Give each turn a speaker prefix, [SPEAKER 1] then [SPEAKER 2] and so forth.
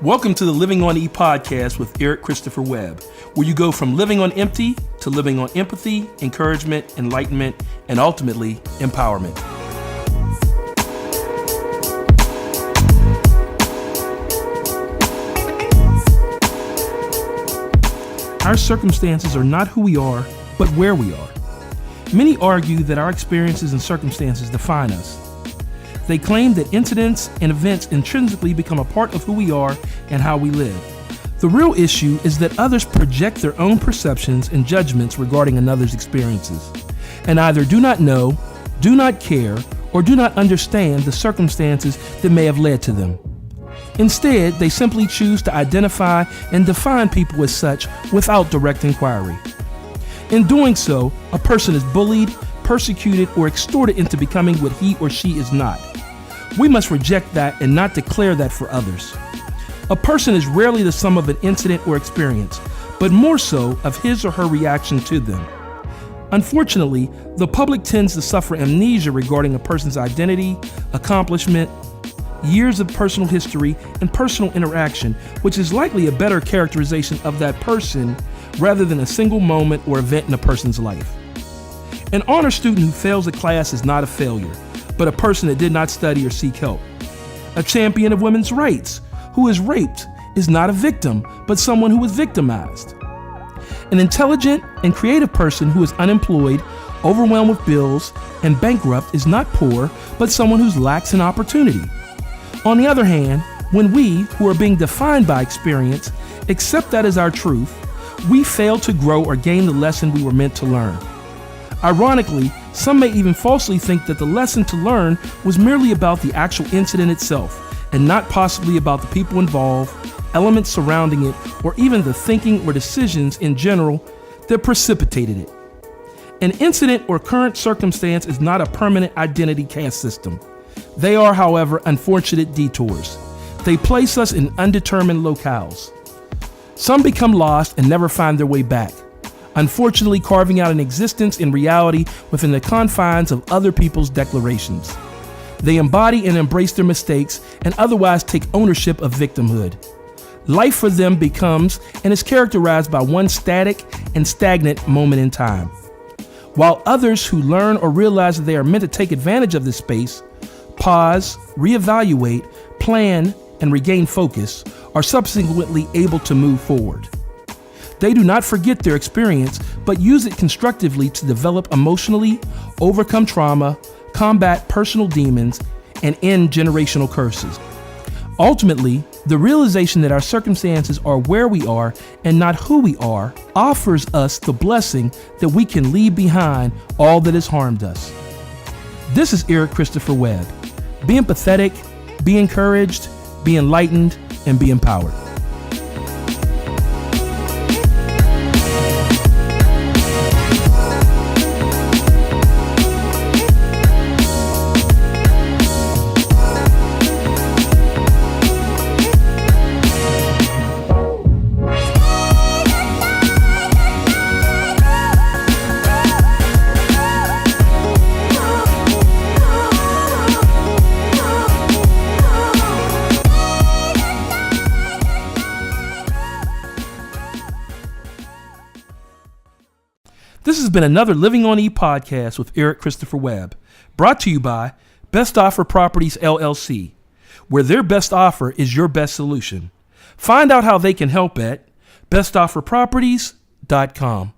[SPEAKER 1] Welcome to the Living on E podcast with Eric Christopher Webb, where you go from living on empty to living on empathy, encouragement, enlightenment, and ultimately empowerment. Our circumstances are not who we are, but where we are. Many argue that our experiences and circumstances define us. They claim that incidents and events intrinsically become a part of who we are and how we live. The real issue is that others project their own perceptions and judgments regarding another's experiences, and either do not know, do not care, or do not understand the circumstances that may have led to them. Instead, they simply choose to identify and define people as such without direct inquiry. In doing so, a person is bullied, persecuted, or extorted into becoming what he or she is not. We must reject that and not declare that for others. A person is rarely the sum of an incident or experience, but more so of his or her reaction to them. Unfortunately, the public tends to suffer amnesia regarding a person's identity, accomplishment, years of personal history, and personal interaction, which is likely a better characterization of that person rather than a single moment or event in a person's life. An honor student who fails a class is not a failure, but a person that did not study or seek help. A champion of women's rights who is raped is not a victim, but someone who was victimized. An intelligent and creative person who is unemployed, overwhelmed with bills, and bankrupt is not poor, but someone who lacks an opportunity. On the other hand, when we, who are being defined by experience, accept that as our truth, we fail to grow or gain the lesson we were meant to learn. Ironically, some may even falsely think that the lesson to learn was merely about the actual incident itself, and not possibly about the people involved, elements surrounding it, or even the thinking or decisions in general that precipitated it. An incident or current circumstance is not a permanent identity caste system. They are, however, unfortunate detours. They place us in undetermined locales. Some become lost and never find their way back, unfortunately carving out an existence in reality within the confines of other people's declarations. They embody and embrace their mistakes and otherwise take ownership of victimhood. Life for them becomes and is characterized by one static and stagnant moment in time. While others who learn or realize that they are meant to take advantage of this space, pause, reevaluate, plan, and regain focus, are subsequently able to move forward. They do not forget their experience, but use it constructively to develop emotionally, overcome trauma, combat personal demons, and end generational curses. Ultimately, the realization that our circumstances are where we are and not who we are offers us the blessing that we can leave behind all that has harmed us. This is Eric Christopher Webb. Be empathetic, be encouraged, be enlightened, and be empowered. This has been another Living on E podcast with Eric Christopher Webb, brought to you by Best Offer Properties, LLC, where their best offer is your best solution. Find out how they can help at bestofferproperties.com.